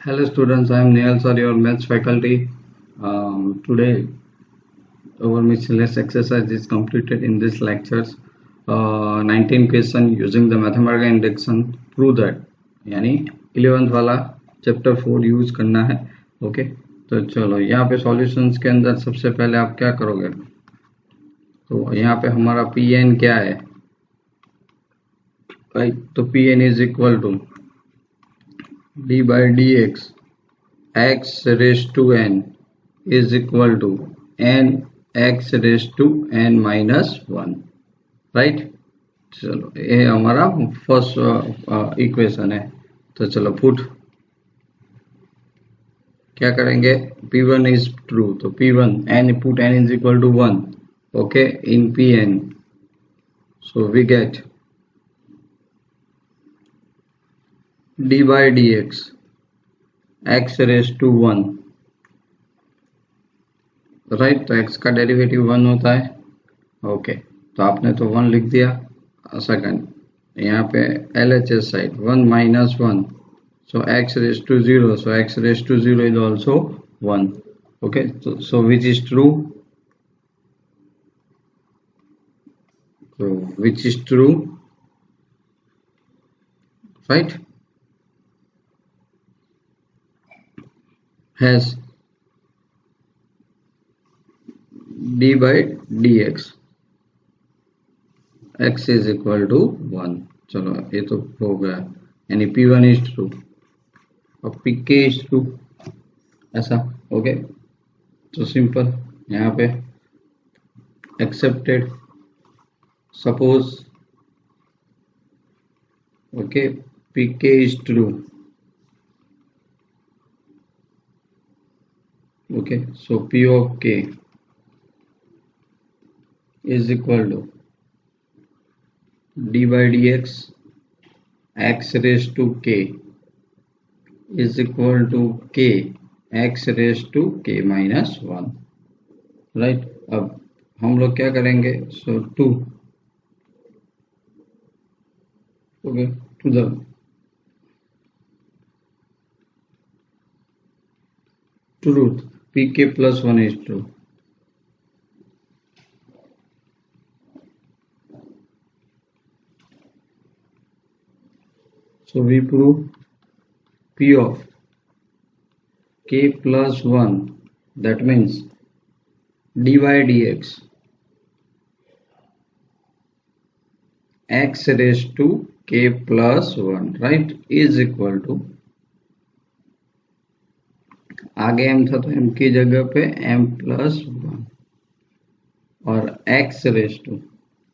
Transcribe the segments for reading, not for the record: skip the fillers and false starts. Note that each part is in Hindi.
Hello students, I am Nehal sir, your maths faculty. Today our miscellaneous exercise is completed in this lectures. 19 question using the mathematical induction. Prove that. यानी 11th वाला चैप्टर 4 यूज करना है. ओके तो चलो यहाँ पे सॉल्यूशंस के अंदर सबसे पहले आप क्या करोगे. तो यहाँ पे हमारा पी एन क्या है राइट. तो p n is equal to d by D x raise to n is equal to n x raised to n minus 1 right. चलो ये हमारा फर्स्ट इक्वेशन है. तो चलो पुट क्या करेंगे. p1 इज ट्रू तो p1 n put n is equal to 1 okay in pn. So we get d by dx x raised to 1 right. तो x का डेरिवेटिव 1 होता है. ओके तो आपने तो 1 लिख दिया. सेकंड यहाँ पे LHS side 1 minus 1 so x raised to 0 so x raised to 0 is also 1. okay so which is true. So which is true right. Has d by dx x is equal to 1. चलो ये तो हो गया यानी p1 is true और pk is true ऐसा. ओके तो सिंपल यहाँ पे accepted. suppose okay pk is true. okay so p of k is equal to d by dx x raised to k is equal to k x raised to k minus 1 right. अब हम लोग क्या करेंगे. So 2 okay to the truth pk plus 1 is true. So we prove p of k plus 1 that means d by dx x raised to k plus 1 right is equal to आगे m था तो m की जगह पे m plus 1 और x raised to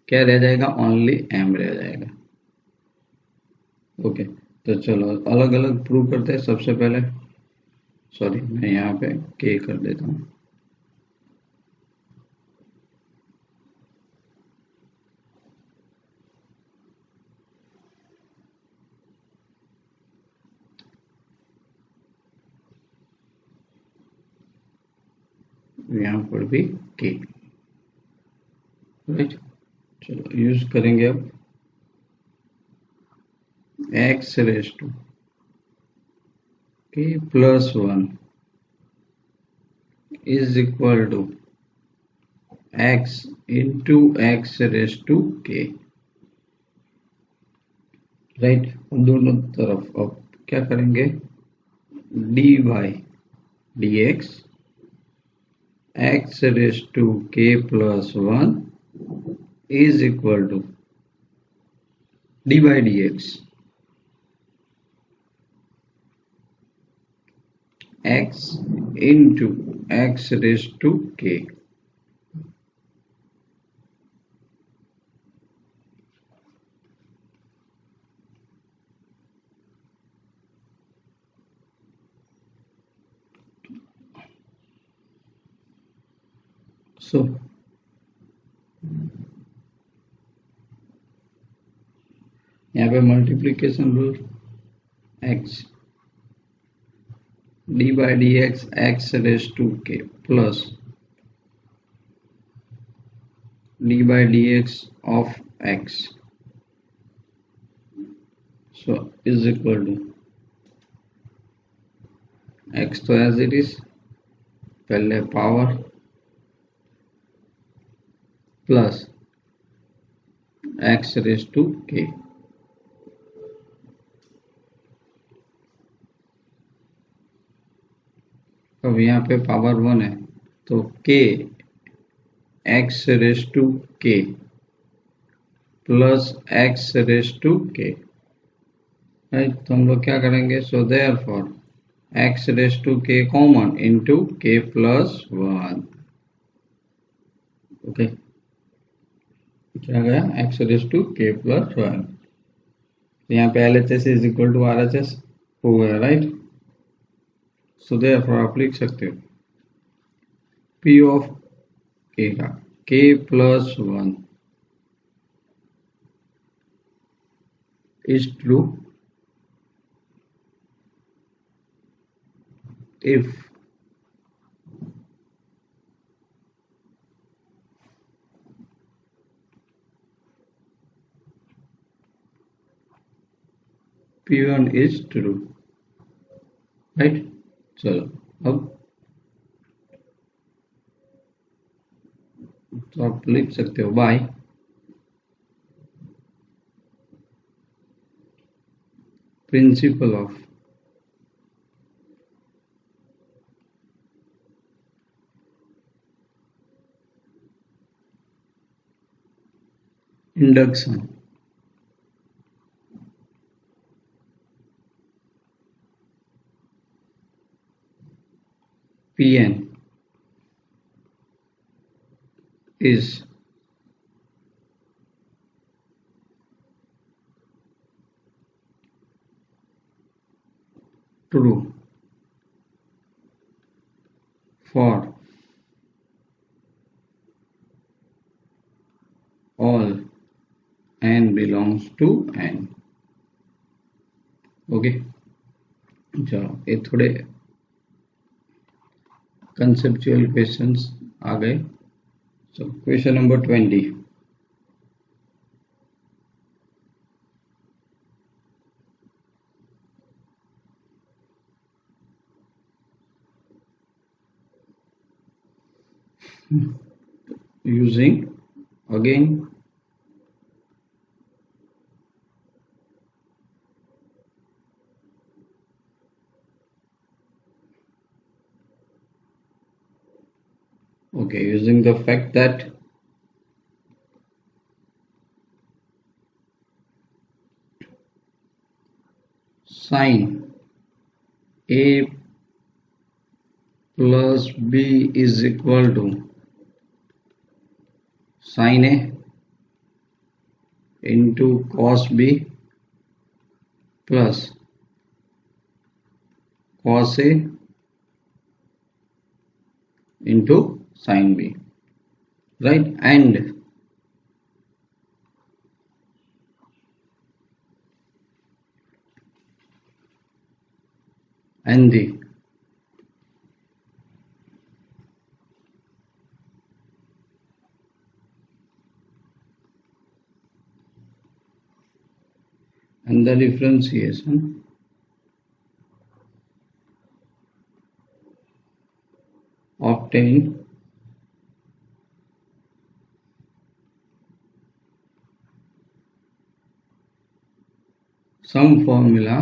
क्या रह जाएगा ओनली m रह जाएगा. ओके तो चलो अलग अलग प्रूव करते हैं. सबसे पहले सॉरी मैं यहाँ पे k कर देता हूँ. यहाँ पर भी k राइट. चलो यूज करेंगे अब x raise to k plus 1 is equal to x into x raise to k right. दोनों तरफ अब क्या करेंगे. d by dx x raised to k plus 1 is equal to d by dx x into x raised to k. So यहाँ पे multiplication rule x d by dx x raised to k plus d by dx of x so is equal to x तो एज इट इज, पहले power plus x raise to k। अब यहाँ पे पावर 1 है तो k x raise to k plus x raise to k, right. तो हम लोग क्या करेंगे, so therefore x raise to k common into k plus 1। Okay, क्या गया, x raise to k plus 1। यहाँ पे LHS is equal to RHS हो गया, राइट। सो देयरफॉर आप लिख सकते हो P ऑफ k का k plus 1 is true if P1 is true, right. चलो अब तो आप लिख सकते हो by principle of induction Pn is true for all n belongs to n। Okay, चलो ये थोड़े कंसेप्चुअल क्वेश्चंस आ गए। So question number 20, using again using the fact that sin A plus B is equal to sin A into cos B plus cos A into sin B, right। And the differentiation obtained some formula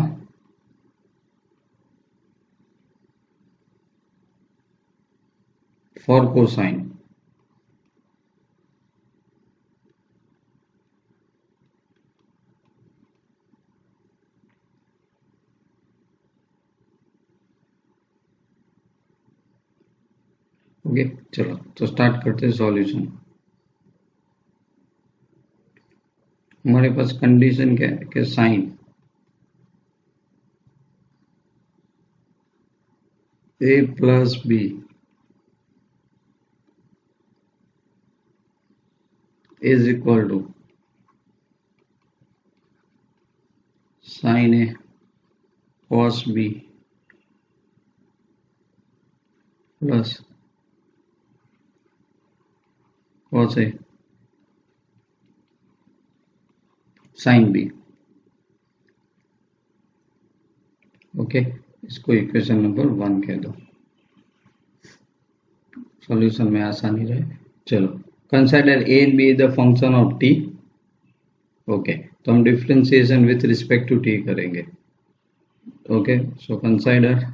for cosine। Okay, चलो तो स्टार्ट करते हैं सॉल्यूशन। हमारे पास कंडीशन क्या है कि sine A plus B is equal to sin A cos B plus cos A sin B। Okay, इसको इक्वेशन नंबर 1 कह दो, सॉल्यूशन में आसानी रहे। चलो, consider A and B is the function of T. Okay, तो हम differentiation with respect to T करेंगे। Okay, so consider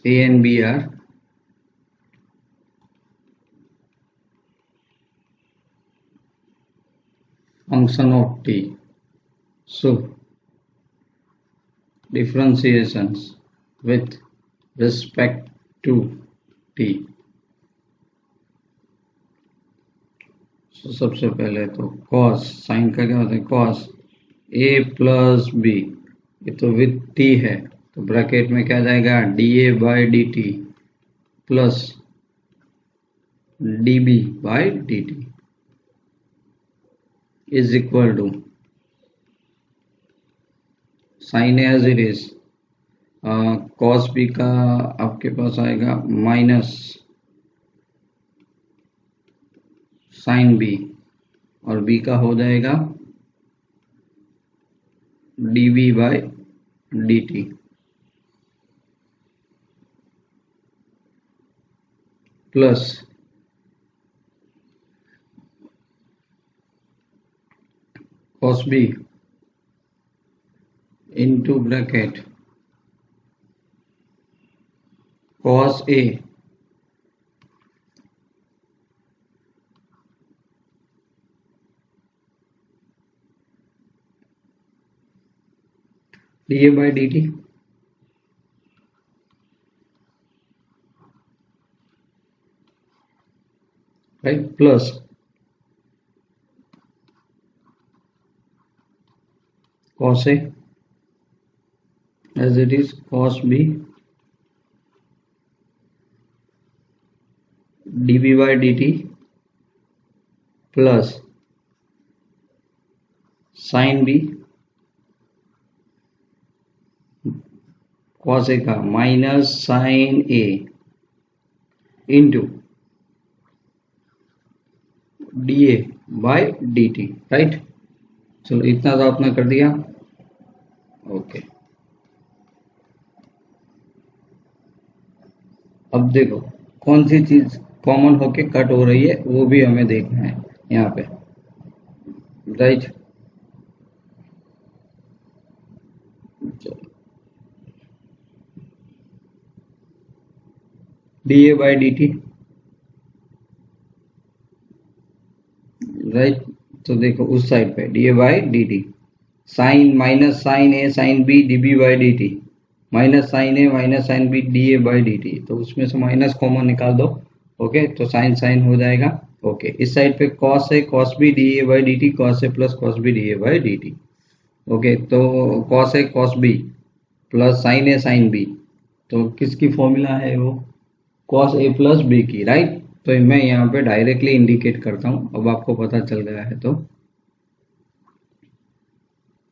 A and B are function of t. So differentiations with respect to t. So सबसे पहले तो cos, साइन का क्या होता है cos a प्लस b, ये तो विथ t है तो ब्रैकेट में क्या जाएगा dA by dt plus dB by dt is equal to sine as it is cos b का आपके पास आएगा माइनस साइन b और b का हो जाएगा dB by dt plus cos b into bracket cos a dA by dt right plus cos a as it is cos b dB by dt plus sin b cos a का minus sine a into dA by dt right. चलो इतना तो आपने कर दिया। ओके, अब देखो कौन सी चीज कॉमन होके कट हो रही है वो भी हमें देखना है यहाँ पे right. dA by dt right, तो देखो उस साइड पे dA by dt sine minus sine A sine b dB by dt minus sine a minus sine b dA by dt, तो उसमें से माइनस कॉमन निकाल दो। ओके, तो साइन साइन हो जाएगा। ओके, इस साइड पे cos A cos b dA by dt cos A plus cos b dA by dt। Okay, तो cos ए cos b प्लस साइन ए साइन बी, तो किसकी फॉर्मूला है वो cos a प्लस b की राइट। तो मैं यहाँ पे डायरेक्टली इंडिकेट करता हूँ, अब आपको पता चल गया है तो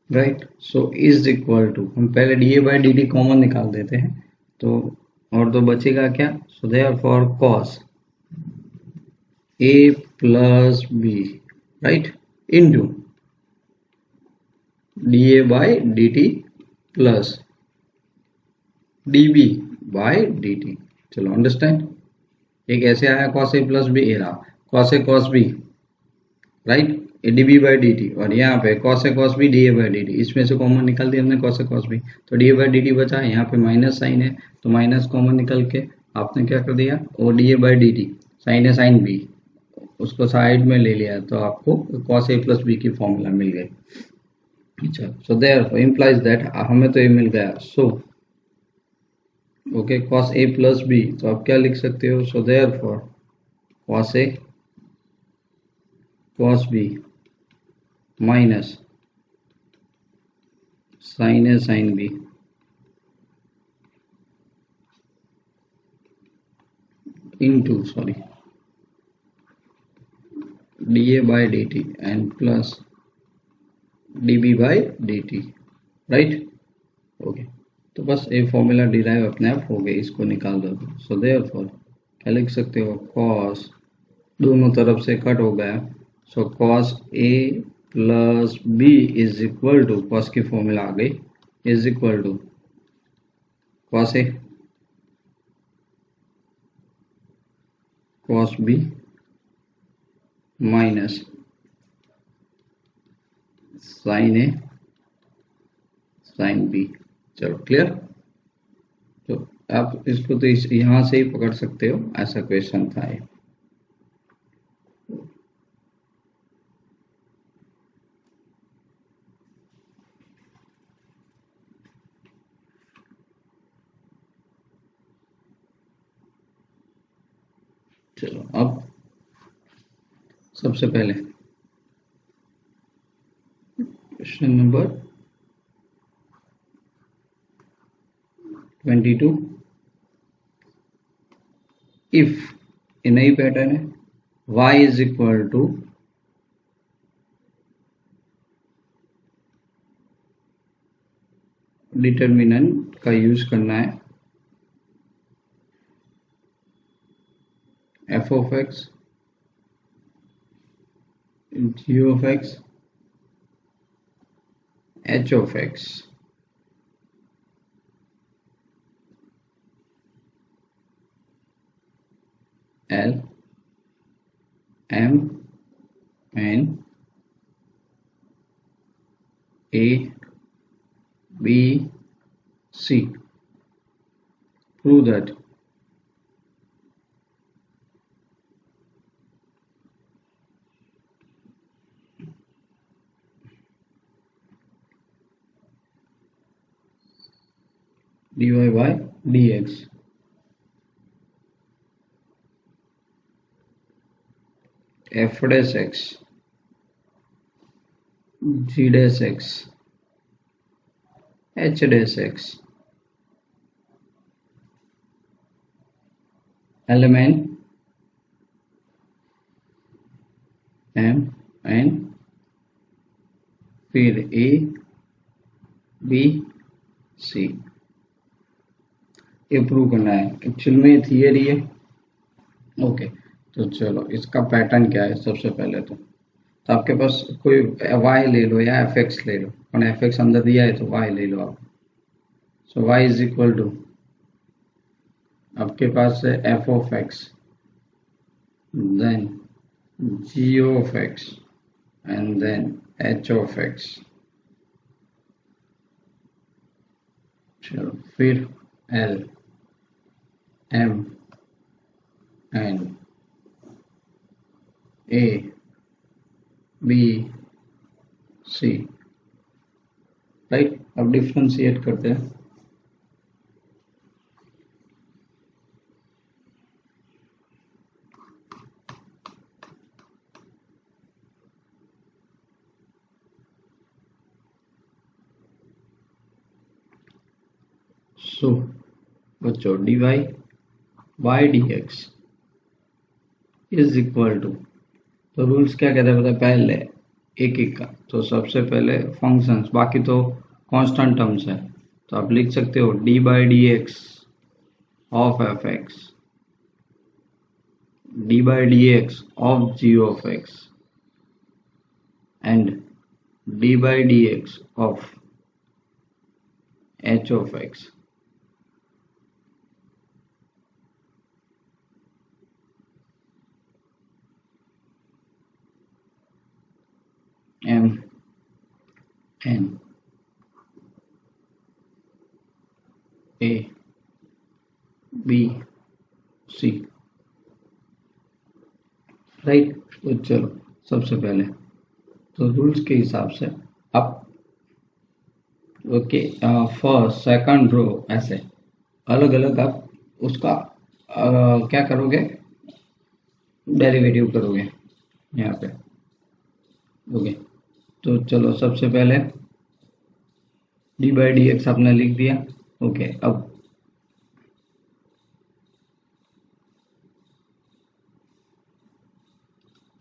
right. So is equal to हम पहले dA बाई dt कॉमन निकाल देते हैं तो और तो बचेगा क्या, सो therefore cos a plus b right into dA by dt plus dB by dt। चलो अंडरस्टैंड, एक ऐसे आया cos a प्लस b, ए रहा cos a cos b right dB by dt और यहाँ पे cos a cos b dA by dt, इसमें से कॉमन निकाल दिया हमने cos a cos b, तो dA बाई dt बचा। यहाँ पे माइनस साइन है तो माइनस कॉमन निकल के आपने क्या कर दिया और dA बाई dt साइन है साइन b उसको साइड में ले लिया तो आपको cos a प्लस b की फॉर्मूला मिल गई। अच्छा, सो देयरफॉर इम्प्लाइज दैट हमें तो ये मिल गया। So okay, cos a plus b, तो आप क्या लिख सकते हो, so therefore cos a cos b minus sine A sine B into sorry dA by dt and plus dB by dt right. Okay, तो बस ये फॉर्मूला डिराइव अपने आप हो गए, इसको निकाल दो। सो देयरफॉर क्या लिख सकते हो, cos दोनों तरफ से कट हो गया so cos a plus b is equal to, cos की फॉर्मूला आ गई, is equal to cos a cos b minus sin a sin b। चलो क्लियर। तो आप इसको तो यहां से ही पकड़ सकते हो, ऐसा क्वेश्चन था ये। चलो अब सबसे पहले क्वेश्चन नंबर 22। इफ ये नई पैटर्न है, y is equal to determinant का यूज करना है, f of x g of x h of x। L M N A B C। Prove that dy by dx f dash x g dash x h dash x element m n फिर a b c। ये प्रूव करना है, एक्चुअल में थियरी है। ओके, तो चलो इसका पैटर्न क्या है। सबसे पहले तो आपके पास कोई y ले लो या fx ले लो, और fx अंदर दिया है तो y ले लो आप। So y is equal to, आपके पास है f of x then g of x and then h of x। चलो फिर l m n a b c। Right, अब डिफरेंशिएट करते हैं। सो बच्चों dy by dx is equal to, तो रूल्स क्या कहते हैं पता है, पहले एक एक का। तो सबसे पहले फंक्शंस, बाकी तो कांस्टेंट टर्म्स है, तो आप लिख सकते हो D by D X of F X, D by D X of G of X and D by D X of H of X. M N A B C। Right, तो चलो सबसे पहले तो रूल्स के हिसाब से आप ओके फर्स्ट सेकंड रो ऐसे अलग अलग आप उसका क्या करोगे, डेरिवेटिव करोगे यहाँ पे। ओके, तो चलो सबसे पहले डी बाई डी एक्स आपने लिख दिया। ओके, अब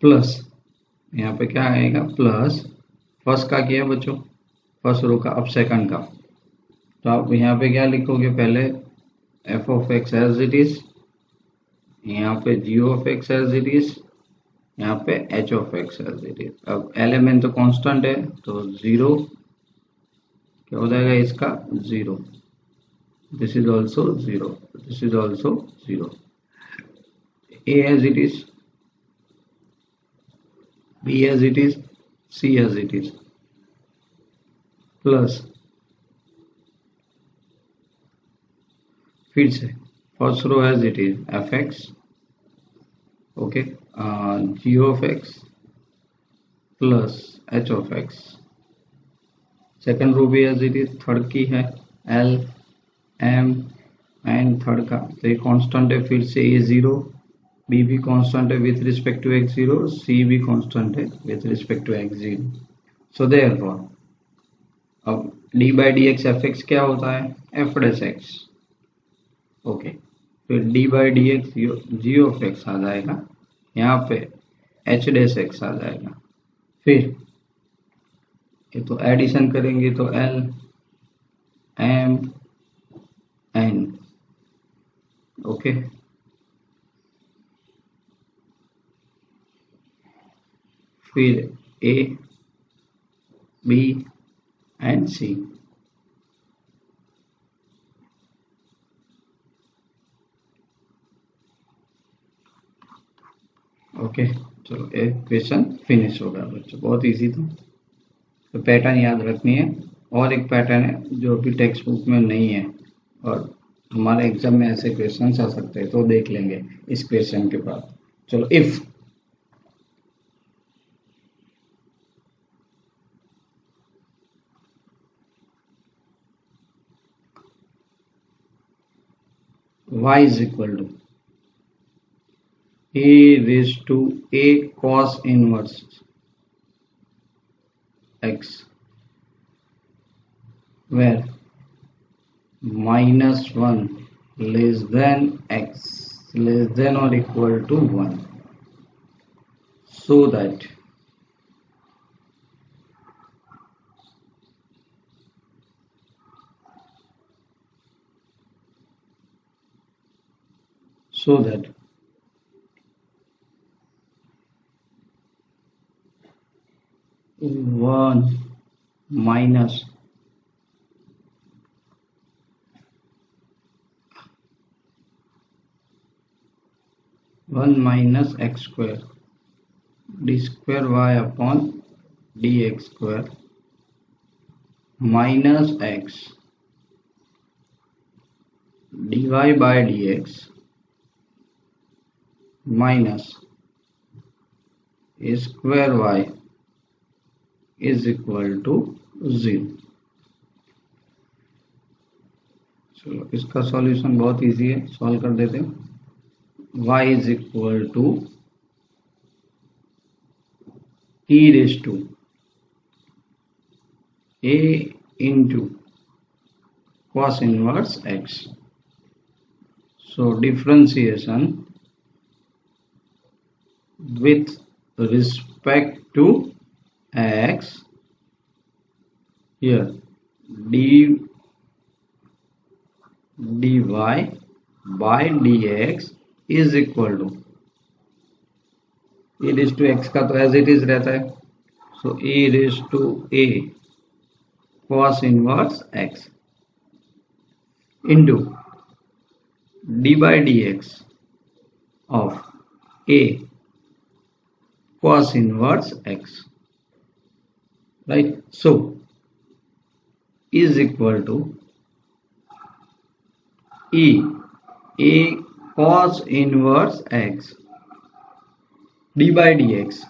प्लस यहाँ पे क्या आएगा, प्लस फर्स्ट का किया बच्चों, फर्स्ट रो का, अब सेकंड का। तो आप यहाँ पे क्या लिखोगे, पहले F of X as it is, यहाँ पे G of X as it is, यहाँ पे H of X as it is. अब एलिमेंट तो कांस्टेंट है तो जीरो क्या हो जाएगा इसका, zero. This is also zero, this is also zero. A as it is, B as it is, C as it is, plus फिर से first row as it is F X, okay, ji of X plus H of X. Second row भी एज इट इज, थर्ड की है एल एम एंड थर्ड का तो ये कांस्टेंट है, फिर से ए जीरो, बी भी कांस्टेंट है with respect to X zero, C भी कांस्टेंट है with respect to X zero. So therefore अब D by D X F X क्या होता है, एफ डैश एक्स, ओके। फिर D by D X G of X आ जाएगा, यहाँ पे एच डैश एक्स आ जाएगा। फिर ये तो एडिशन करेंगे तो एल एम एन, ओके। फिर A B and C, okay. चलो एक क्वेश्चन फिनिश हो गया बच्चों, बहुत इजी था। तो पैटर्न याद रखनी है। और एक पैटर्न है जो अभी टेक्स्ट बुक में नहीं है और हमारे एग्जाम में ऐसे क्वेश्चन आ सकते हैं, तो देख लेंगे इस क्वेश्चन के बाद। चलो if y is equal to a raised to a cos inverse x, where -1 less than x less than or equal to 1, so that so that 1 minus x square d square y upon dx square minus x dy by dx minus a square y is equal to 0। चलो इसका सॉल्यूशन बहुत इजी है, सॉल्व कर देते हैं। y is equal to e raised to a into cos inverse x, so differentiation with respect to x, here d dy by dx is equal to e raised to x का तो एज इट इज रहता है, सो e raised to a cos inverse x into d by dx of a cos inverse x, right? So is equal to e a cos inverse x d by dx,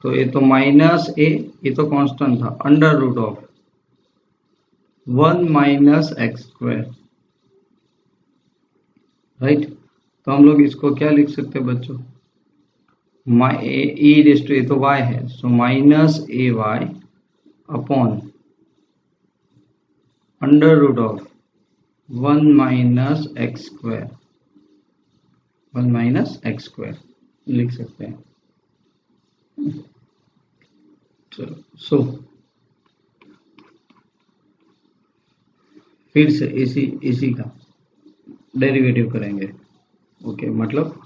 तो ये तो माइनस ए, ये तो कांस्टेंट था, under root of 1 minus X square, right. तो हम लोग इसको क्या लिख सकते हैं बच्चों, ई रेस टू, ये तो y है, so minus A Y upon under root of 1 minus X square, 1 minus X square लिख सकते हैं। चलो सो फिर से इसी का डेरिवेटिव करेंगे, ओके। मतलब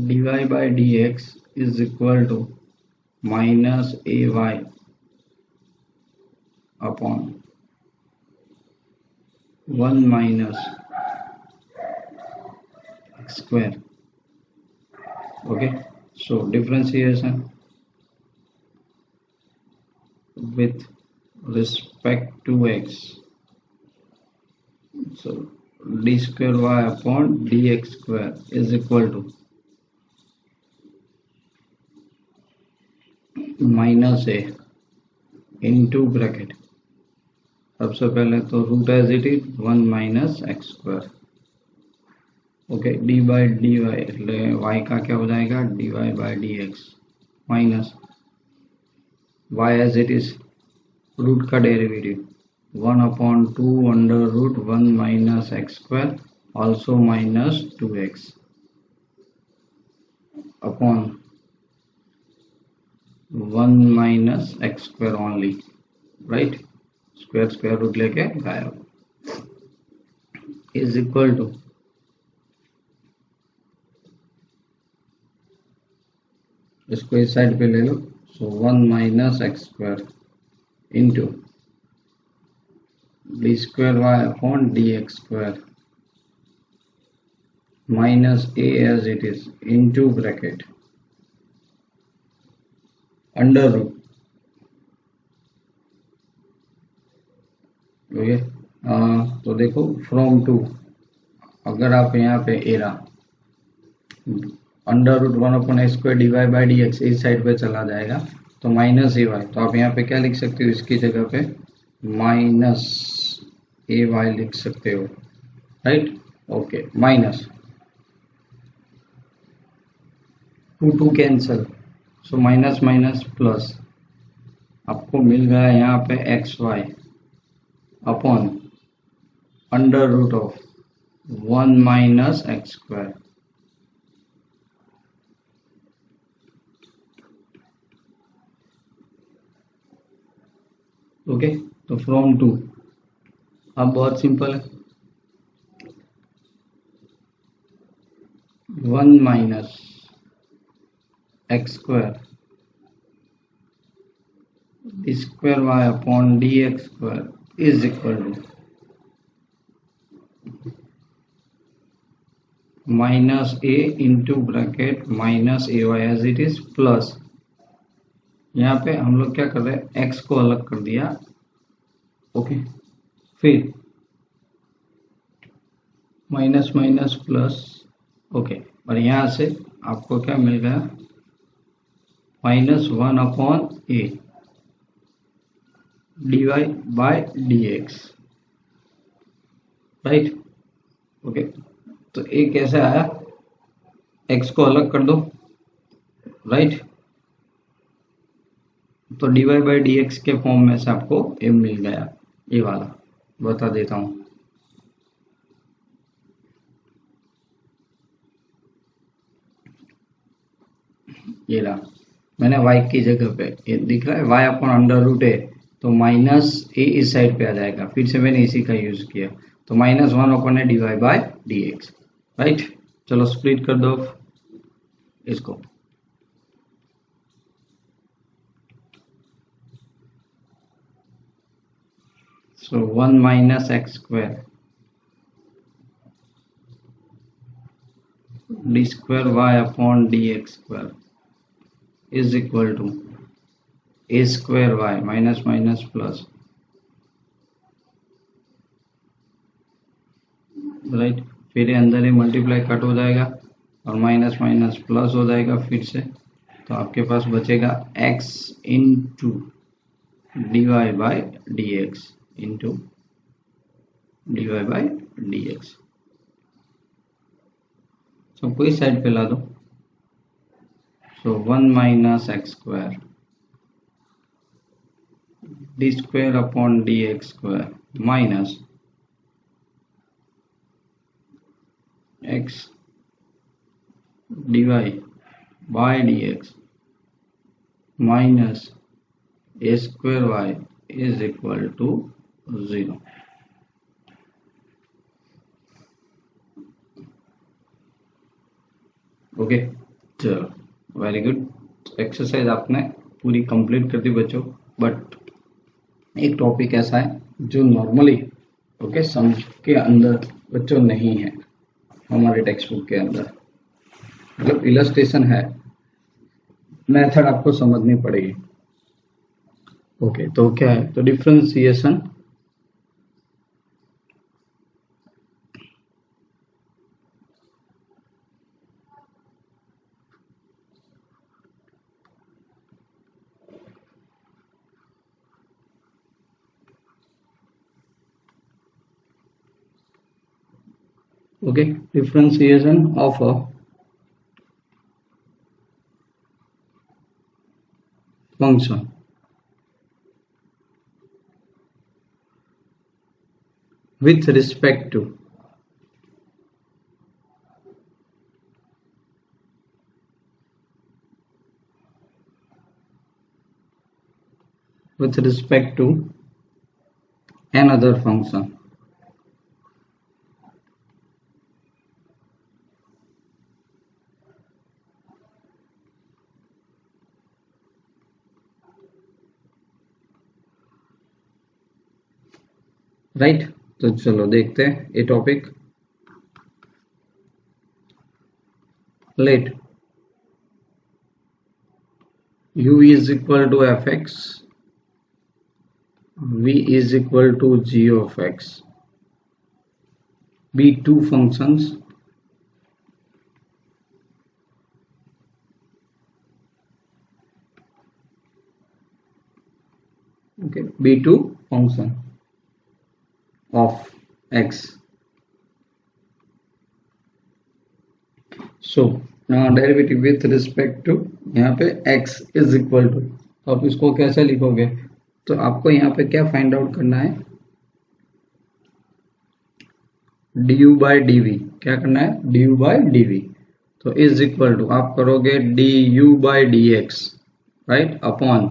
dy by dx is equal to minus ay upon 1 minus x square. Okay, so differentiation with respect to x, so d square y upon dx square is equal to minus a into bracket, सबसे पहले तो root as it is 1 minus X square. Okay, D by D Y એટલે y का क्या हो जाएगा, D Y by D X minus y as it is root का derivative 1 upon 2 under root 1 minus X square also minus 2x upon 1 minus X square only, right. Square square root लेके गायब, इज इक्वल टू इसको इस साइड पे ले लो, so 1 minus X square into D square Y upon D X square minus A as it is into bracket under root. Okay, तो देखो फ्रॉम टू, अगर आप यहाँ पे एरा under root 1 upon X square D Y by D X इस साइड पे चला जाएगा तो माइनस ए वाई, तो आप यहाँ पे क्या लिख सकते हो, इसकी जगह पे माइनस ए वाई लिख सकते हो, right. Okay, minus 2 cancel, so minus minus plus, आपको मिल गया यहाँ पे X Y upon under root of 1 minus X square. Okay, तो फ्रॉम टू, अब बहुत सिंपल है, 1 minus X square D square Y upon D X square is equal to minus A into bracket minus A Y as it is plus, यहाँ पे हम लोग क्या कर रहे हैं, x को अलग कर दिया. ओके, फिर माइनस माइनस प्लस. ओके, और यहाँ से आपको क्या मिल गया, minus 1 upon A D Y by D X, right. Okay, तो ए कैसे आया, x को अलग कर दो, राइट. तो D Y by D X के फॉर्म में से आपको ए मिल गया, ये वाला बता देता हूं. ये रहा, मैंने y की जगह पे ये दिख रहा है y अपॉन अंडर रूट ए, तो माइनस ए इस साइड पे आ जाएगा, फिर से मैंने इसी का यूज किया, तो minus 1 upon A D Y by D X, right. चलो स्प्लिट कर दो इसको, so 1 minus x square d square y upon dx square is equal to a square y minus minus plus, right. फिर अंदर ही मल्टीप्लाई कट हो जाएगा और माइनस माइनस प्लस हो जाएगा फिर से, तो आपके पास बचेगा x into D Y by D X into D Y by D X. सबको इस साइड पे ला दो, so 1 minus X square D square upon D X square minus X D Y by D X minus A square Y is equal to 0. Okay, चलो वेरी गुड। एक्सरसाइज आपने पूरी कंप्लीट कर दी बच्चों। बट एक टॉपिक ऐसा है जो नॉर्मली ओके समझ के अंदर बच्चों नहीं है हमारे टेक्स्ट बुक के अंदर, मतलब इलस्ट्रेशन है, मेथड आपको समझनी पड़ेगी। ओके तो क्या है, तो differentiation okay differentiation of a function with respect to another function, right. तो चलो देखते हैं ये topic. Let u is equal to fx, v is equal to g of x be two functions okay be two function of x। सो डेरिवेटिव विथ रिस्पेक्ट टू यहाँ पे x इज इक्वल टू, तो आप इसको कैसे लिखोगे, तो आपको यहाँ पे क्या फाइंड आउट करना है, du बाई डी, क्या करना है du बाई डी। तो इज इक्वल टू आप करोगे du by D X right upon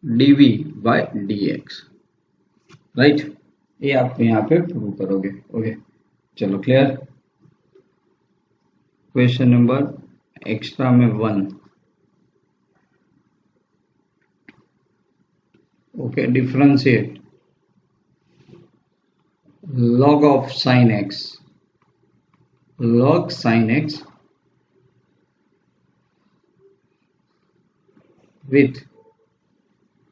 dv by D X, right. ये आप यहाँ पे प्रूव करोगे। ओके चलो क्लियर। क्वेश्चन नंबर एक्स्ट्रा में 1। Okay differentiate log of sin x, log sin x with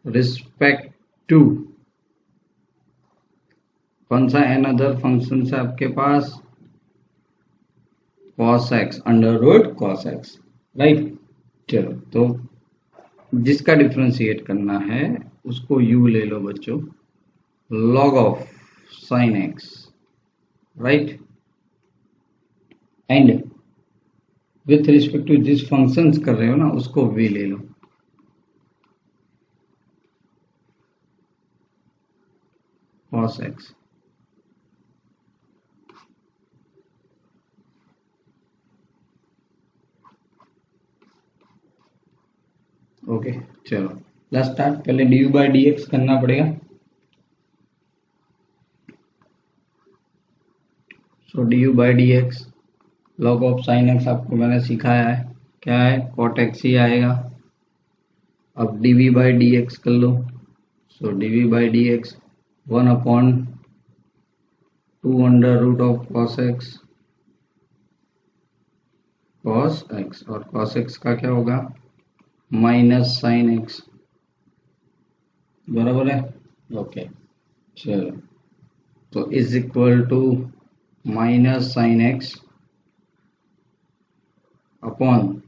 respect to कौन सा अनदर फंक्शन है आपके पास, cos x under root cos x, right. चलो तो जिसका डिफरेंशिएट करना है उसको u ले लो बच्चों, log of sin x, right, and with respect to जिस फंक्शन कर रहे हो ना उसको v ले लो, cos x। ओके चलो लेट्स स्टार्ट। पहले डी बाई डी एक्स करना पड़ेगा। So D by D X log of sine X आपको मैंने सिखाया है, क्या है कॉट एक्स ही आएगा। अब डी बाई डी एक्स कर लो। So D by D X 1/2 under root of cos X, cos X, और कॉस एक्स का क्या होगा माइनस साइन एक्स, बराबर है। ओके चलो तो is equal to minus sine X upon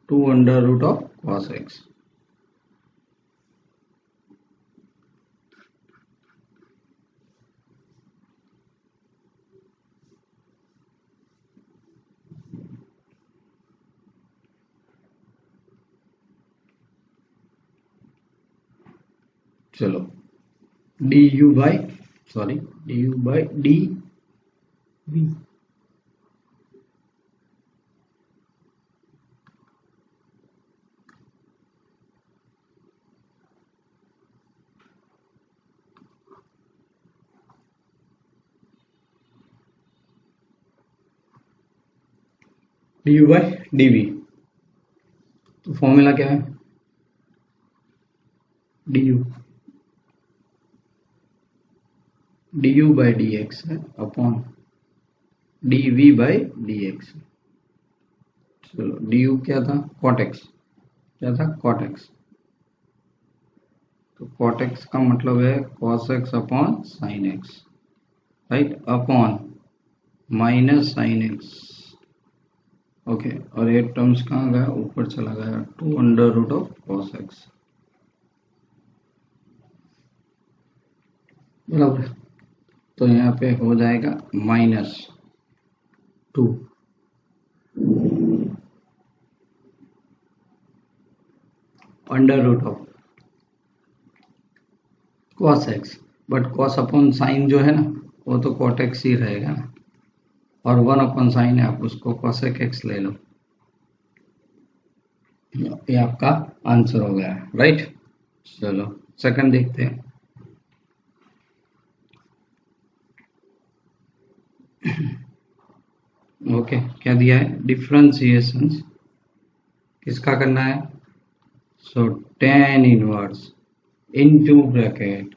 2 under root of cos X. चलो D U by D U by D V, du by dv। तो फॉर्मूला क्या है, du by dx है अपॉन dv by dx। चलो du क्या था, cot x, क्या था cot x, तो cot x का मतलब है cos x upon sin x, right, upon minus sin x। Okay, और ये टर्म्स कहाँ गया, ऊपर चला गया, 2 under root of cos x, बराबर। तो यहाँ पे हो जाएगा -2 under root of cos x, but cos upon sine जो है ना वो तो cot x ही रहेगा ना, और 1 अपॉन साइन है, आप उसको cosec x ले लो। ये आपका आंसर हो गया है, राइट। चलो सेकंड देखते हैं। ओके, क्या दिया है, डिफरेंशिएशन किसका करना है, सो tan inverse into bracket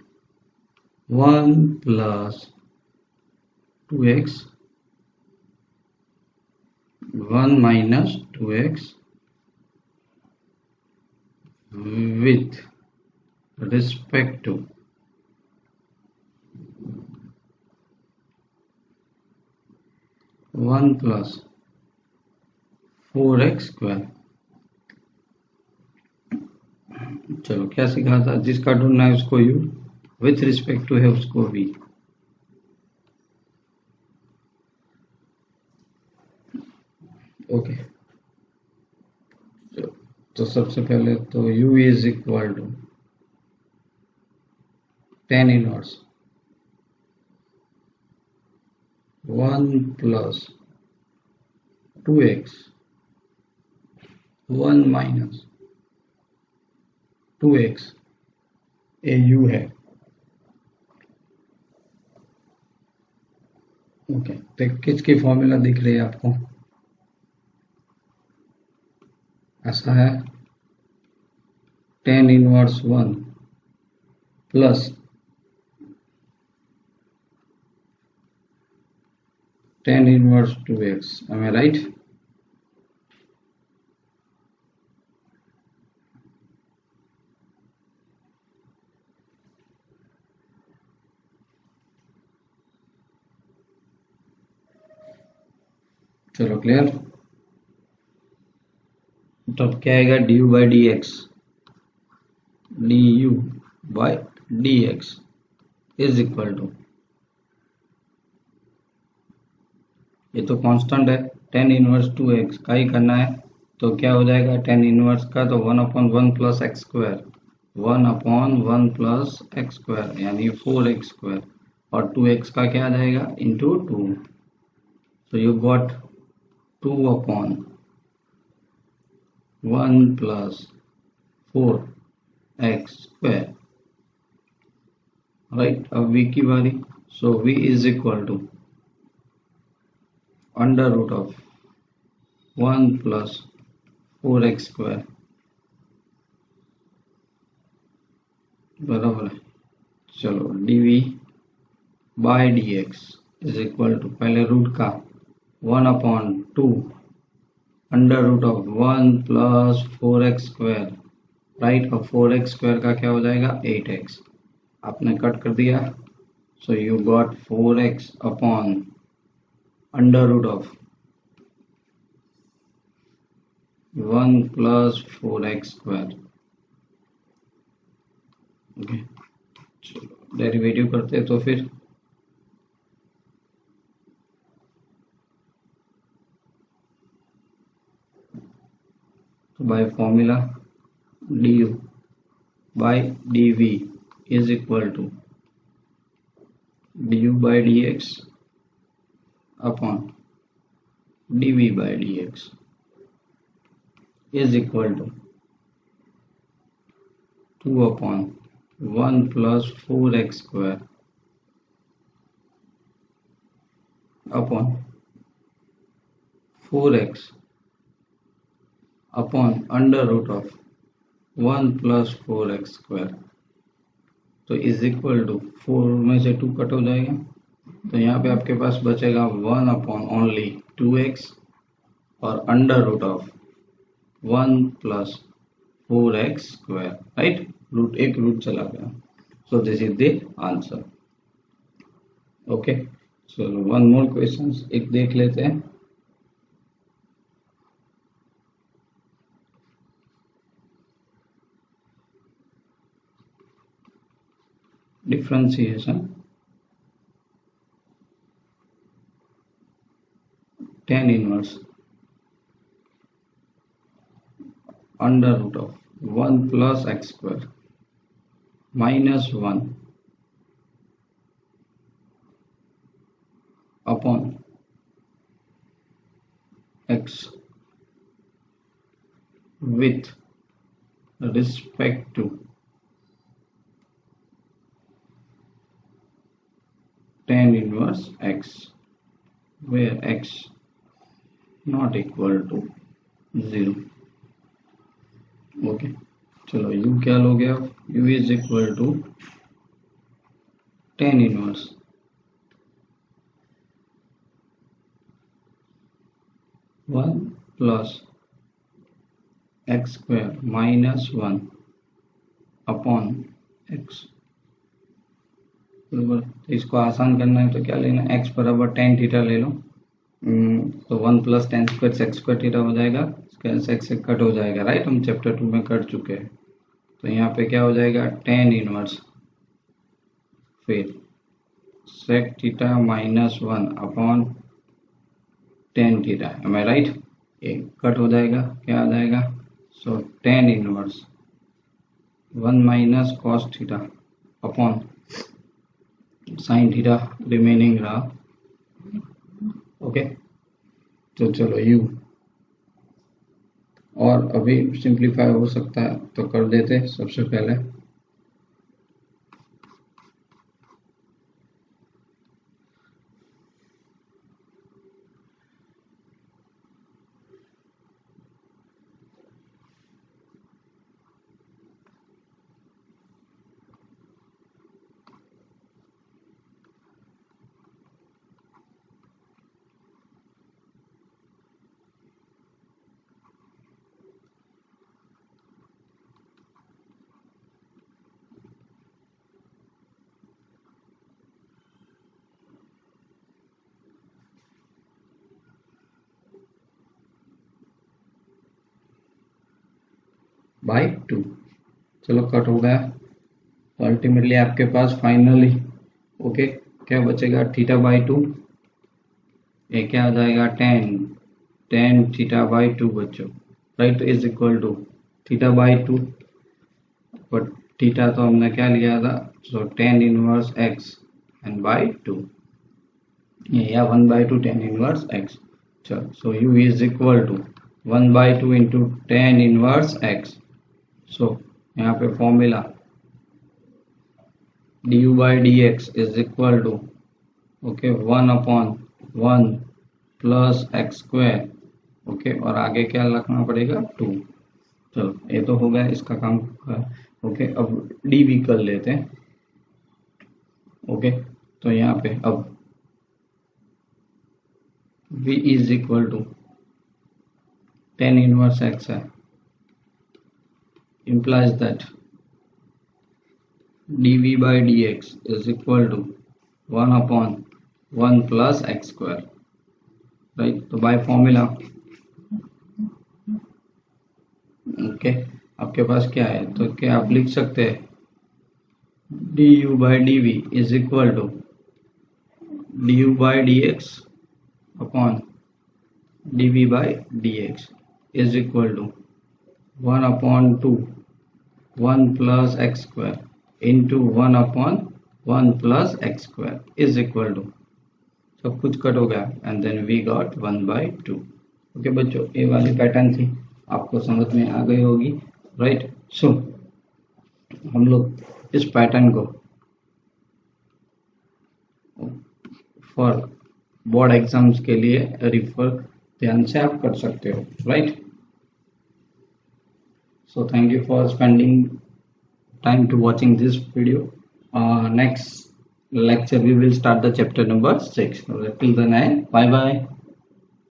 1 plus 2x 1 minus 2x with respect to 1 plus 4x square. चलो क्या सीखा था, जिसका ढूंढना है उसको u, विथ रिस्पेक्ट टू है उसको v। ओके, तो सबसे पहले तो u is equal to tan inverse 1 plus 2x 1 minus 2x, ए u है। ओके, तो किसकी फॉर्मूला दिख रही है आपको, ऐसा है tan inverse 1 plus tan inverse 2x, am I right? चलो क्लियर। तो अब क्या आएगा, du by dx, du by dx is equal to, ये तो कांस्टेंट है, tan इनवर्स 2x का ही करना है, तो क्या हो जाएगा tan इनवर्स का, तो 1 upon 1 plus x square, 1 upon 1 plus x square यानी 4x स्क्वायर, और 2x का क्या आ जाएगा into 2, so you got 2 upon 1 plus 4x square, right। अब v की बारी, so v is equal to under root of 1 plus 4x square, बराबर है। चलो dv by dx is equal to, पहले रूट का 1 upon 2 under root of 1 plus 4x square, right, और 4x स्क्वायर का क्या हो जाएगा 8x, आपने कट कर दिया, so you got 4x upon under root of 1 plus 4x square. Okay, चलो डेरिवेटिव करते हैं, तो फिर by formula du by dv is equal to du by dx upon dv by dx is equal to 2 upon 1 plus 4x square upon 4x upon under root of 1 plus 4x², तो इज इक्वल टू 4 में से 2 कट हो जाएगा, तो यहाँ पे आपके पास बचेगा 1 अपॉन ओनली 2x और under root of 1 plus 4x², right. Root एक रूट चला गया, so this is the answer. Okay, चलो वन मोर क्वेश्चन एक देख लेते हैं। Differentiation tan inverse under root of 1 plus x² minus 1 upon x with respect to tan inverse x, where x not equal to 0। Okay, चलो u क्या लोगे अब, u is equal to tan inverse 1 plus x² minus 1 upon x, बराबर। तो इसको आसान करना है तो क्या लेना, x बराबर tan थीटा ले लो, तो 1 plus tan square sec² theta हो जाएगा, सेक से कट हो जाएगा, राइट। हम चैप्टर 2 में कर चुके हैं, तो यहाँ पे क्या हो जाएगा tan इनवर्स फिर sec theta minus 1 upon tan theta, M I right. ये कट हो जाएगा, क्या आ जाएगा, सो tan inverse 1 minus cos theta upon sin theta remaining रहा। ओके, तो चलो u और अभी सिंप्लीफाई हो सकता है तो कर देते सबसे पहले। बाई 2, चलो कट हो गया, तो अल्टीमेटली आपके पास फाइनली ओके क्या बचेगा, थीटा बाई 2, ये क्या आ जाएगा tan थीटा बाई 2 बच्चों, right, is equal to theta by 2, but theta तो हमने क्या लिया था, so tan inverse x and by 2, या 1/2 tan इनवर्स x। चलो, so u is equal to 1/2 into tan inverse x। So यहाँ पे formula du by dx is equal to okay 1 upon 1 plus x², okay, और आगे क्या रखना पड़ेगा 2। चलो ये तो हो गया इसका काम। ओके, अब dv कर लेते हैं। ओके, तो यहाँ पे अब v is equal to tan inverse x है, implies that dv by dx is equal to 1 upon 1 plus x², right. तो बाय फॉर्मूला ओके आपके पास क्या है, तो क्या आप लिख सकते हैं du by dv is equal to du by dx upon dv by dx is equal to 1 upon 2 1 plus x² into 1 upon 1 plus x² is equal to, सब कुछ कट हो गया, and then we got 1/2। Okay बच्चों, ये वाली पैटर्न थी, आपको समझ में आ गई होगी, राइट। सो हम लोग इस पैटर्न को फॉर बोर्ड एग्जाम्स के लिए रिफर ध्यान से आप कर सकते हो, right. So thank you for spending time to watching this video. Next lecture we will start the chapter number 6. Till then, bye bye.